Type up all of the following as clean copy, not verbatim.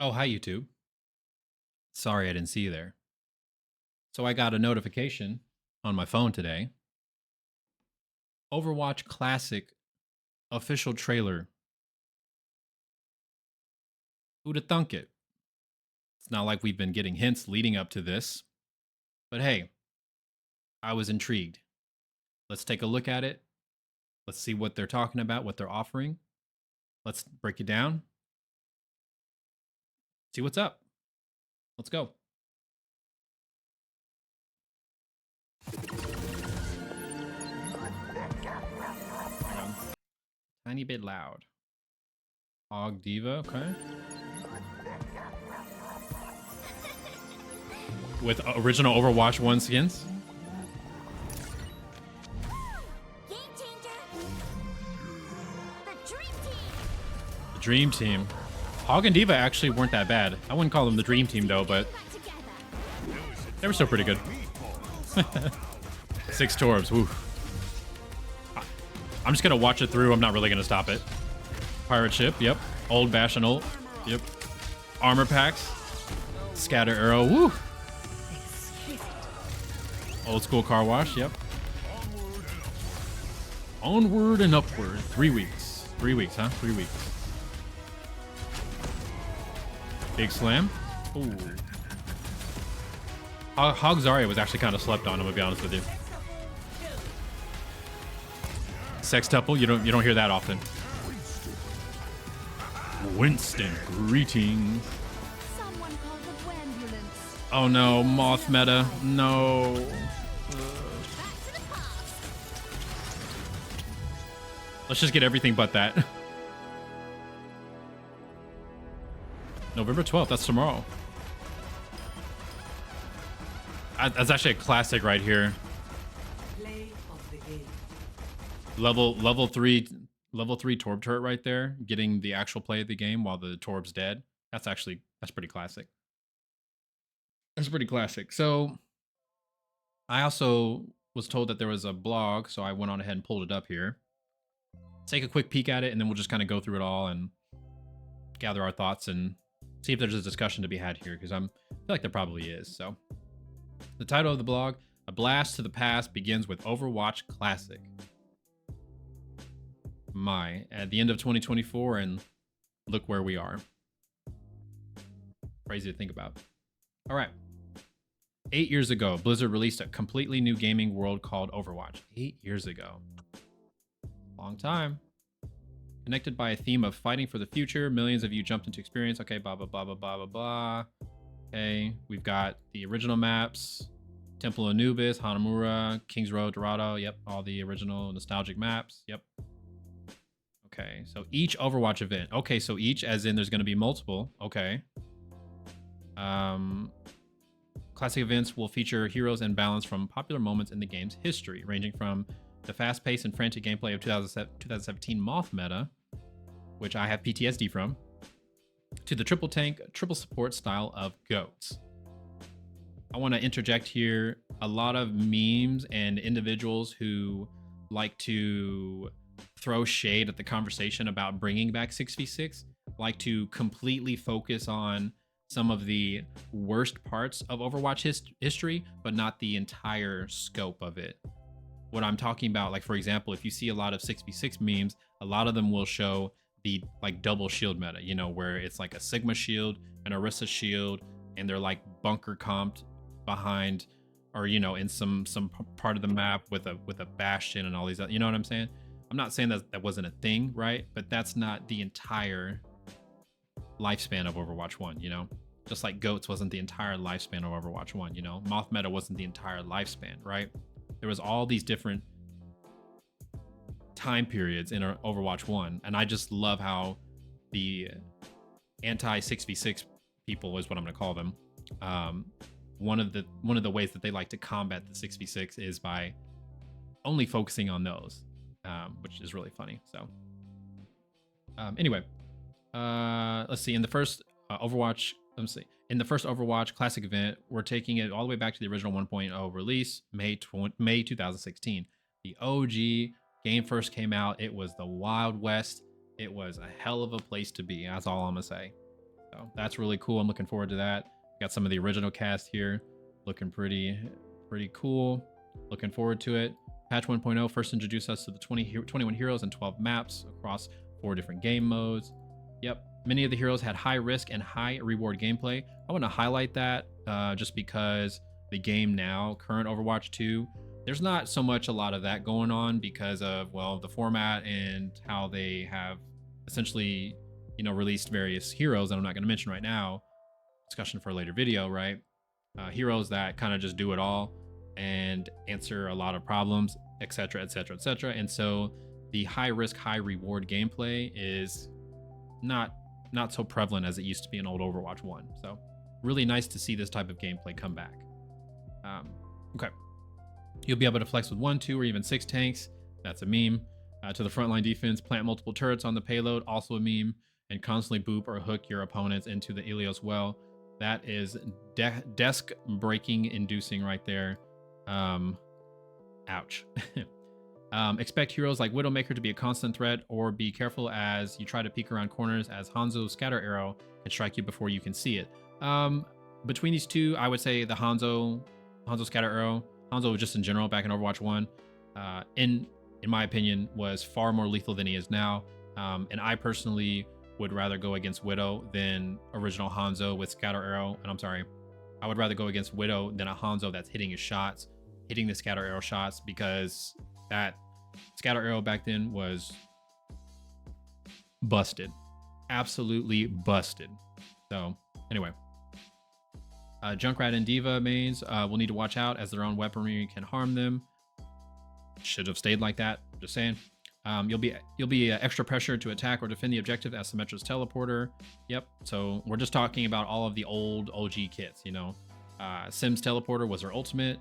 Oh, hi, YouTube. Sorry I didn't see you there. So I got a notification on my phone today. Overwatch Classic official trailer. Who'da thunk it? It's not like we've been getting hints leading up to this. But hey, I was intrigued. Let's take a look at it. Let's see what they're talking about, what they're offering. Let's break it down. See what's up. Let's go. Hang on. Tiny bit loud. Hog Diva, okay. With original Overwatch 1 skins. Game changer. The dream team. The Dream Team. Hog and Diva actually weren't that bad. I wouldn't call them the Dream Team though, but they were still pretty good. 6 Torbs, woo. I'm just gonna watch it through. I'm not really gonna stop it. Pirate ship, yep. Old Bastion ult, yep. Armor packs. Scatter arrow, woo. Old school car wash, yep. Onward and upward. 3 weeks. 3 weeks, huh? 3 weeks. Big slam. Ooh. Hog Zarya was actually kind of slept on, I'm gonna be honest with you. Sextuple, you don't hear that often. Winston, greetings. Someone called the ambulance. Oh no, Moth meta. No. Back to the past. Let's just get everything but that. November 12th, that's tomorrow. That's actually a classic right here. Play of the game. Level 3 Torb turret right there, getting the actual play of the game while the Torb's dead. That's pretty classic. That's pretty classic. So I also was told that there was a blog, so I went on ahead and pulled it up here. Take a quick peek at it, and then we'll just kind of go through it all and gather our thoughts and see if there's a discussion to be had here, because I feel like there probably is. So the title of the blog, A Blast to the Past Begins with Overwatch Classic. At the end of 2024, and look where we are. Crazy to think about. All right. 8 years ago, Blizzard released a completely new gaming world called Overwatch. 8 years ago. Long time. Connected by a theme of fighting for the future, millions of you jumped into experience. Okay, blah, blah, blah, blah, blah, blah, blah. Okay, we've got the original maps. Temple of Anubis, Hanamura, Kings Road, Dorado. Yep, all the original nostalgic maps. Yep. Okay, so each Overwatch event. Okay, so each as in there's going to be multiple. Okay. Classic events will feature heroes and balance from popular moments in the game's history, ranging from the fast-paced and frantic gameplay of 2017 Moth meta, which I have PTSD from, to the triple tank, triple support style of GOATs. I want to interject here. A lot of memes and individuals who like to throw shade at the conversation about bringing back 6v6 like to completely focus on some of the worst parts of Overwatch history, but not the entire scope of it. What I'm talking about, like for example, if you see a lot of 6v6 memes, a lot of them will show the like double shield meta, you know, where it's like a Sigma shield, an Orisa shield, and they're like bunker comped behind, or you know, in some part of the map with a bastion and all these other, you know what I'm saying? I'm not saying that wasn't a thing, right? But that's not the entire lifespan of Overwatch 1, you know? Just like GOATs wasn't the entire lifespan of Overwatch 1, you know? Moth meta wasn't the entire lifespan, right? There was all these different time periods in Overwatch 1, and I just love how the anti-6v6 people is what I'm going to call them. One of the ways that they like to combat the 6v6 is by only focusing on those, which is really funny. So anyway, let's see. In the first in the first Overwatch Classic event, we're taking it all the way back to the original 1.0 release, May 2016. The OG game first came out. It was the Wild West. It was a hell of a place to be. That's all I'm gonna say. So that's really cool. I'm looking forward to that. Got some of the original cast here, looking pretty cool. Looking forward to it. Patch 1.0 first introduced us to the 21 heroes and 12 maps across 4 different game modes. Yep, many of the heroes had high risk and high reward gameplay. I want to highlight that just because the game now, current Overwatch 2, there's not so much a lot of that going on because of, well, the format and how they have essentially, you know, released various heroes that I'm not going to mention right now. Discussion for a later video, right? Heroes that kind of just do it all and answer a lot of problems, etc., etc., etc. And so the high risk, high reward gameplay is not so prevalent as it used to be in old Overwatch 1. So really nice to see this type of gameplay come back. Okay. You'll be able to flex with 1, 2, or even 6 tanks. That's a meme. To the frontline defense, plant multiple turrets on the payload, also a meme. And constantly boop or hook your opponents into the Ilios well. That is desk breaking inducing right there. Ouch. Expect heroes like Widowmaker to be a constant threat, or be careful as you try to peek around corners, as Hanzo's scatter arrow can strike you before you can see it. Between these two, I would say the Hanzo scatter arrow, Hanzo just in general back in Overwatch 1, in my opinion, was far more lethal than he is now. And I personally would rather go against Widow than original Hanzo with scatter arrow. And I'm sorry, I would rather go against Widow than a Hanzo that's hitting his shots, hitting the scatter arrow shots, because that scatter arrow back then was busted, absolutely busted. So anyway, Junkrat and Diva mains will need to watch out as their own weaponry can harm them. Should have stayed like that, just saying. You'll be extra pressure to attack or defend the objective as Symmetra's teleporter. Yep. So we're just talking about all of the old OG kits. You know, Sim's teleporter was her ultimate.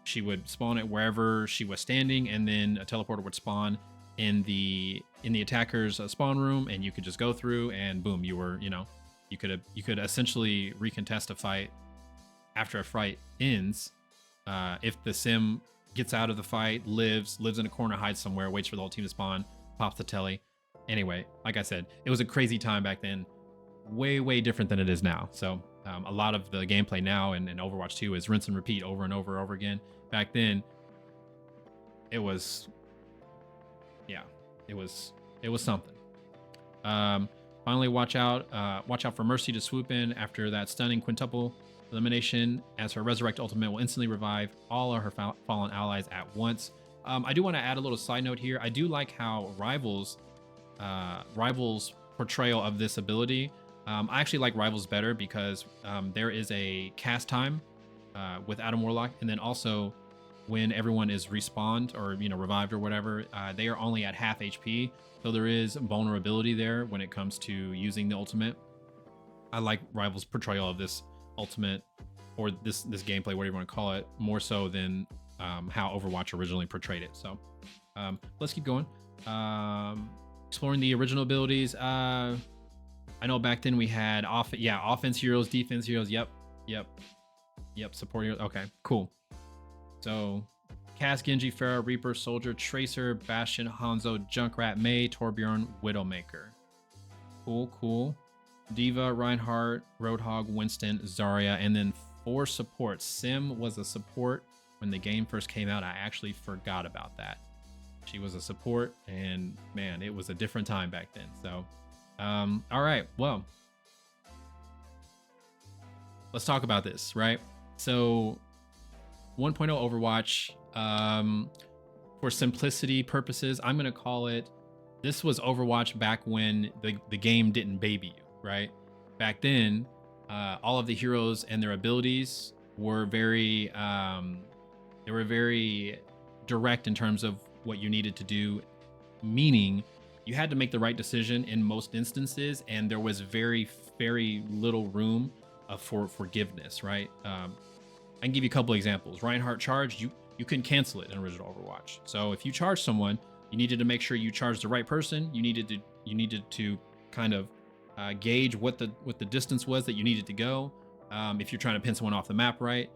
She would spawn it wherever she was standing, and then a teleporter would spawn in the attacker's spawn room, and you could just go through, and boom, you were, you know, you could essentially recontest a fight after a fight ends. If the Sim gets out of the fight, lives in a corner, hides somewhere, waits for the whole team to spawn, pops the telly. Anyway, like I said, it was a crazy time back then. Way different than it is now. So a lot of the gameplay now in Overwatch 2 is rinse and repeat over and over again. Back then, it was, yeah, it was something. Finally, watch out for Mercy to swoop in after that stunning quintuple elimination, as her Resurrect ultimate will instantly revive all of her fallen allies at once. I do want to add a little side note here. I do like how Rivals portrayal of this ability. I actually like Rivals better because there is a cast time with Adam Warlock, and then also when everyone is respawned or, you know, revived or whatever, they are only at half HP, so there is vulnerability there when it comes to using the ultimate. I like Rivals portrayal of this ultimate, or this gameplay, whatever you want to call it, more so than how Overwatch originally portrayed it. So let's keep going. Exploring the original abilities. I know back then we had offense heroes, defense heroes. Yep, support heroes. Okay, cool. So Cass, Genji, Pharah, Reaper, Soldier, Tracer, Bastion, Hanzo, Junkrat, Mei, Torbjorn, Widowmaker. Cool. Diva, Reinhardt, Roadhog, Winston, Zarya, and then 4 supports. Sim was a support when the game first came out. I actually forgot about that. She was a support, and man, it was a different time back then. So, all right, well, let's talk about this, right? So 1.0 Overwatch, for simplicity purposes, I'm going to call it, this was Overwatch back when the game didn't baby you. Right back then, all of the heroes and their abilities were very direct in terms of what you needed to do, meaning you had to make the right decision in most instances, and there was very little room for forgiveness, right? I can give you a couple examples. Reinhardt charge, you couldn't cancel it in original Overwatch. So if you charged someone, you needed to make sure you charged the right person. You needed to kind of gauge what the distance was that you needed to go. If you're trying to pin someone off the map, right?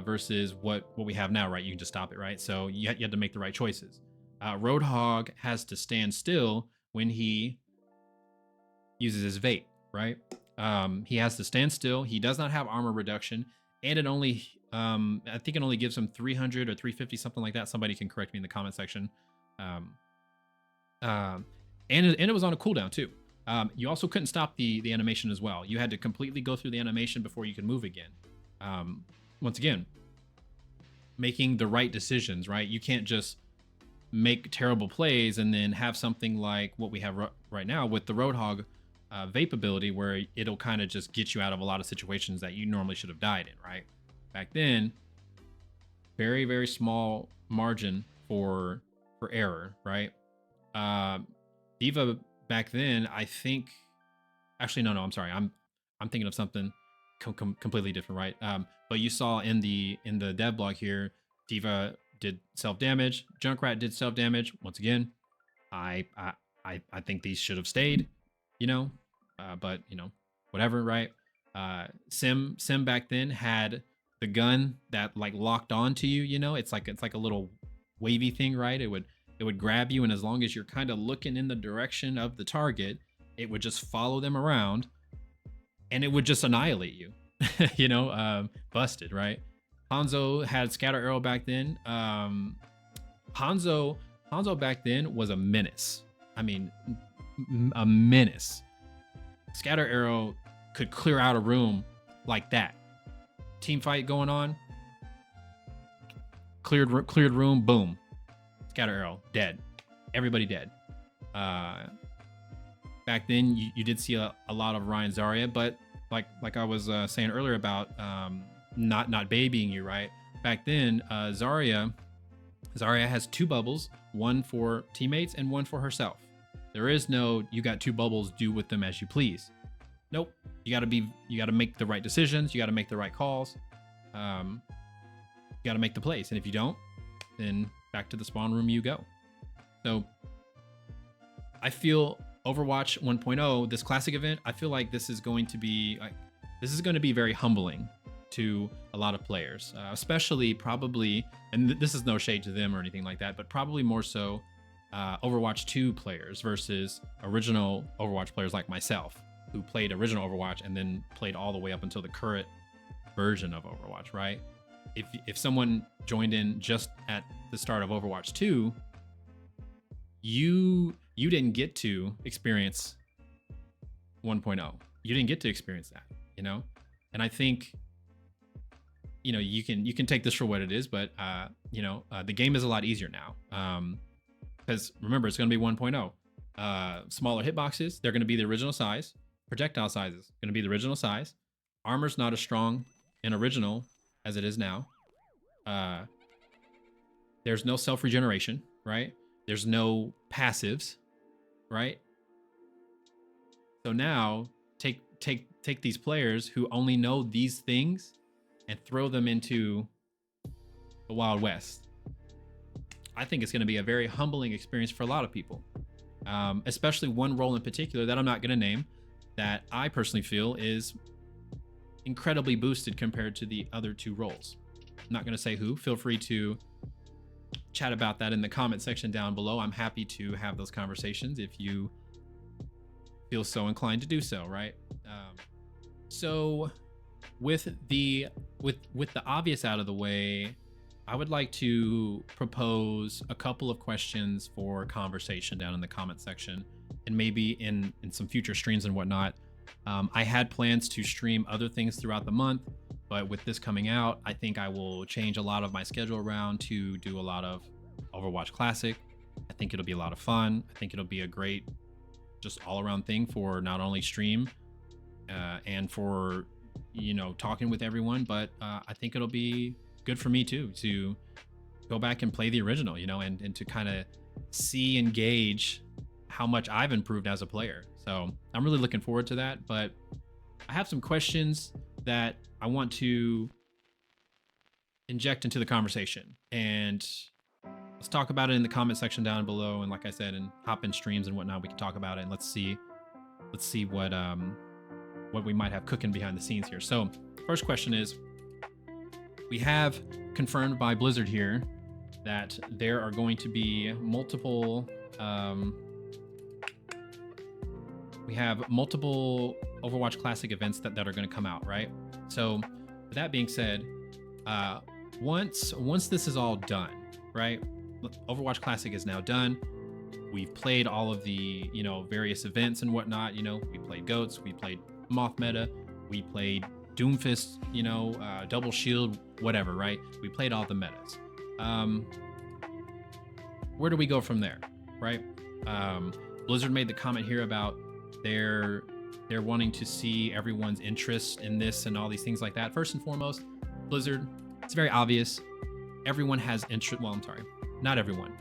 Versus what we have now, right? You can just stop it, right? So you had to make the right choices. Roadhog has to stand still when he uses his vape, right? He has to stand still. He does not have armor reduction, and it only, I think it only gives him 300 or 350, something like that. Somebody can correct me in the comment section. Um, and it was on a cooldown too. You also couldn't stop the animation as well. You had to completely go through the animation before you could move again. Once again, making the right decisions, right? You can't just make terrible plays and then have something like what we have right now with the Roadhog vape ability, where it'll kind of just get you out of a lot of situations that you normally should have died in, right? Back then, very, very small margin for error, right? Diva back then, I think, actually, no, I'm sorry. I'm thinking of something completely different, right? But you saw in the dev blog here, Diva did self-damage, Junkrat did self-damage. Once again, I think these should have stayed, you know, but you know, whatever, right? Sim back then had the gun that like locked onto you, you know, it's like a little wavy thing, right? It would grab you, and as long as you're kind of looking in the direction of the target, it would just follow them around, and it would just annihilate you. You know, busted, right? Hanzo had scatter arrow back then. Hanzo back then was a menace. I mean, a menace. Scatter arrow could clear out a room like that. Team fight going on. Cleared room. Boom. Scatter arrow dead. Everybody dead. Back then you did see a lot of Ryan Zarya, but like I was saying earlier about not babying you, right? Back then, Zarya has 2 bubbles, one for teammates and one for herself. There is no you got 2 bubbles, do with them as you please. Nope. You gotta make the right decisions. You gotta make the right calls. You gotta make the plays, and if you don't, then back to the spawn room you go. So I feel Overwatch 1.0, this classic event, I feel like this is going to be very humbling to a lot of players, especially probably, and this is no shade to them or anything like that, but probably more so Overwatch 2 players versus original Overwatch players like myself, who played original Overwatch and then played all the way up until the current version of Overwatch, right? If someone joined in just at the start of Overwatch 2, you didn't get to experience 1.0. You didn't get to experience that, you know? And I think, you know, you can take this for what it is, but you know, the game is a lot easier now. Because remember, it's going to be 1.0. Smaller hitboxes, they're going to be the original size. Projectile sizes going to be the original size. Armor's not as strong in original as it is now. There's no self-regeneration, right? There's no passives, right? So now take these players who only know these things and throw them into the Wild West. I think it's going to be a very humbling experience for a lot of people, especially one role in particular that I'm not going to name, that I personally feel is incredibly boosted compared to the other 2 roles. I'm not going to say who. Feel free to chat about that in the comment section down below. I'm happy to have those conversations if you feel so inclined to do so, right? So with the obvious out of the way, I would like to propose a couple of questions for conversation down in the comment section, and maybe in some future streams and whatnot. I had plans to stream other things throughout the month, but with this coming out, I think I will change a lot of my schedule around to do a lot of Overwatch Classic. I think it'll be a lot of fun. I think it'll be a great, just all-around thing for not only stream and for, you know, talking with everyone, but I think it'll be good for me too, to go back and play the original, you know, and to kind of see and gauge how much I've improved as a player. So I'm really looking forward to that, but I have some questions that I want to inject into the conversation, and let's talk about it in the comment section down below. And like I said, and hop in streams and whatnot, we can talk about it, and let's see what we might have cooking behind the scenes here. So first question is, we have confirmed by Blizzard here that there are going to be multiple we have multiple Overwatch Classic events that are going to come out, right? So with that being said, once this is all done, right? Overwatch Classic is now done. We've played all of the, various events and whatnot. We played GOATs, we played Moth Meta, we played Doomfist, Double Shield, whatever, right? We played all the metas. Where do we go from there, right? Blizzard made the comment here about they're wanting to see everyone's interest in this and all these things like that. First and foremost, Blizzard, it's very obvious. Everyone has interest. Well, I'm sorry, not everyone,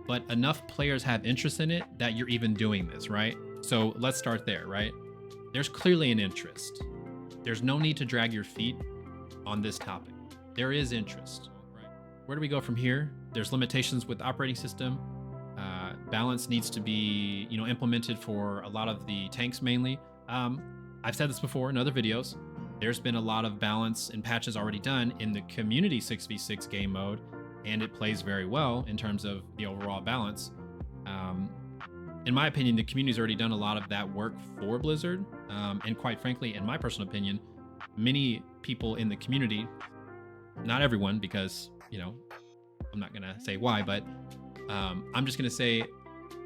but enough players have interest in it that you're even doing this, right? So let's start there, right? There's clearly an interest. There's no need to drag your feet on this topic. There is interest, right? Where do we go from here? There's limitations with the operating system. Balance needs to be, implemented for a lot of the tanks mainly. I've said this before in other videos. There's been a lot of balance and patches already done in the community 6v6 game mode, and it plays very well in terms of the overall balance. In my opinion, the community's already done a lot of that work for Blizzard. And quite frankly, in my personal opinion, many people in the community, not everyone, because, I'm not going to say why, but I'm just going to say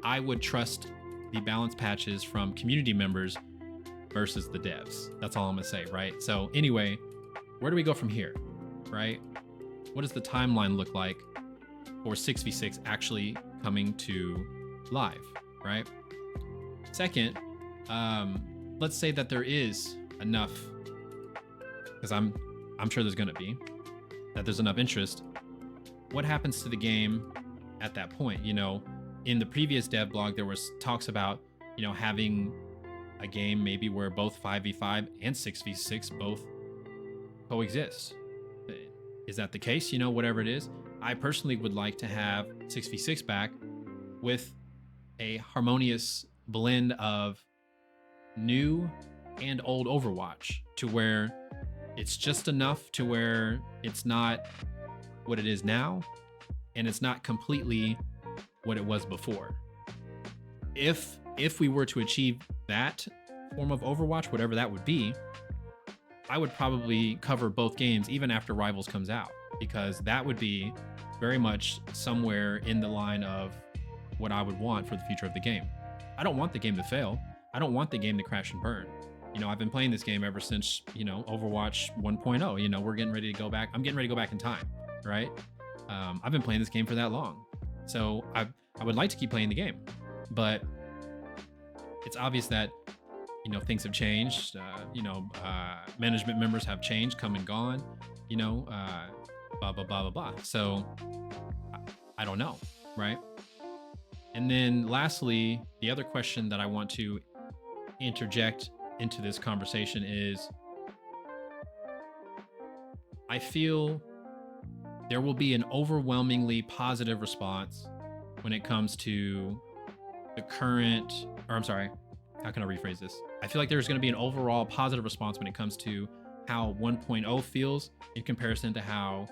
I would trust the balance patches from community members versus the devs. That's all I'm going to say, right? So anyway, where do we go from here, right? What does the timeline look like for 6v6 actually coming to live, right? Second, let's say that there is enough, because I'm sure there's going to be, that there's enough interest. What happens to the game at that point? In the previous dev blog, there was talks about, having a game maybe where both 5v5 and 6v6 both coexist. Is that the case? Whatever it is, I personally would like to have 6v6 back with a harmonious blend of new and old Overwatch, to where it's just enough to where it's not what it is now, and it's not completely what it was before. If we were to achieve that form of Overwatch, whatever that would be, I would probably cover both games even after Rivals comes out, because that would be very much somewhere in the line of what I would want for the future of the game. I don't want the game to fail. I don't want the game to crash and burn. I've been playing this game ever since, Overwatch 1.0. We're getting ready to go back. I'm getting ready to go back in time, right? I've been playing this game for that long. So I would like to keep playing the game, but it's obvious that, things have changed. Management members have changed, come and gone, blah, blah, blah, blah, blah. So I don't know, right? And then lastly, the other question that I want to interject into this conversation is, I feel there will be an overwhelmingly positive response when it comes to the current, or I'm sorry, how can I rephrase this? I feel like there's going to be an overall positive response when it comes to how 1.0 feels in comparison to how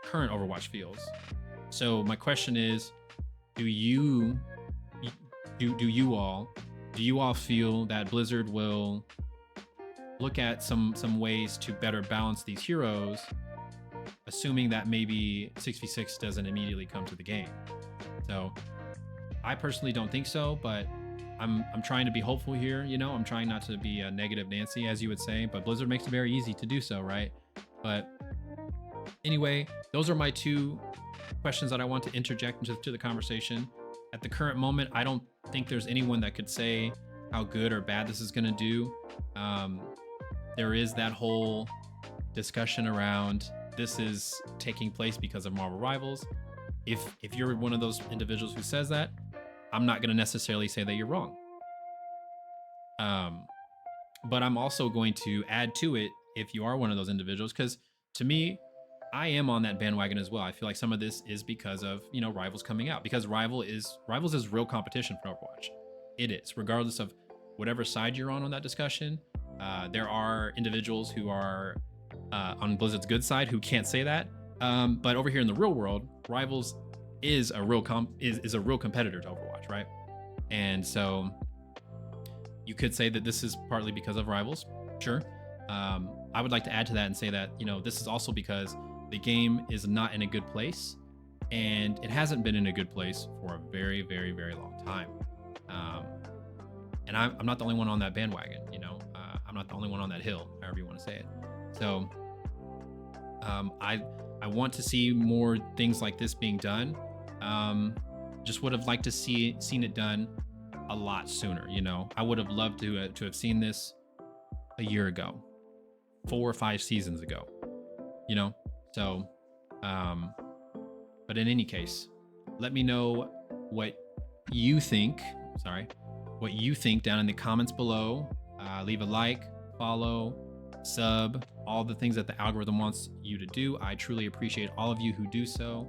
current Overwatch feels. So my question is, do you all feel that Blizzard will look at some ways to better balance these heroes, assuming that maybe 6v6 doesn't immediately come to the game? So I personally don't think so, but I'm trying to be hopeful here. I'm trying not to be a negative Nancy, as you would say, but Blizzard makes it very easy to do so, right? But anyway, those are my two questions that I want to interject into the conversation. At the current moment, I don't think there's anyone that could say how good or bad this is going to do. There is that whole discussion around this is taking place because of Marvel Rivals. If you're one of those individuals who says that, I'm not going to necessarily say that you're wrong. But I'm also going to add to it if you are one of those individuals, because to me, I am on that bandwagon as well. I feel like some of this is because of, Rivals coming out, because Rivals is real competition for Overwatch. It is, regardless of whatever side you're on that discussion. There are individuals who are on Blizzard's good side who can't say that. But over here in the real world, Rivals is a real competitor to Overwatch, right? And so You could say that this is partly because of Rivals. Sure. I would like to add to that and say that, this is also because the game is not in a good place, and it hasn't been in a good place for a very, very, very long time. And I'm not the only one on that bandwagon, I'm not the only one on that hill, however you want to say it. So I want to see more things like this being done. Just would have liked to seen it done a lot sooner. I would have loved to have seen this a year ago, 4 or 5 seasons ago. So but in any case, let me know what you think down in the comments below. Leave a like, follow, sub, all the things that the algorithm wants you to do. I truly appreciate all of you who do so.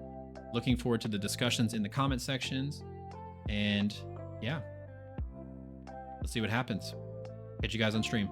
Looking forward to the discussions in the comment sections. And yeah, let's see what happens. Catch you guys on stream.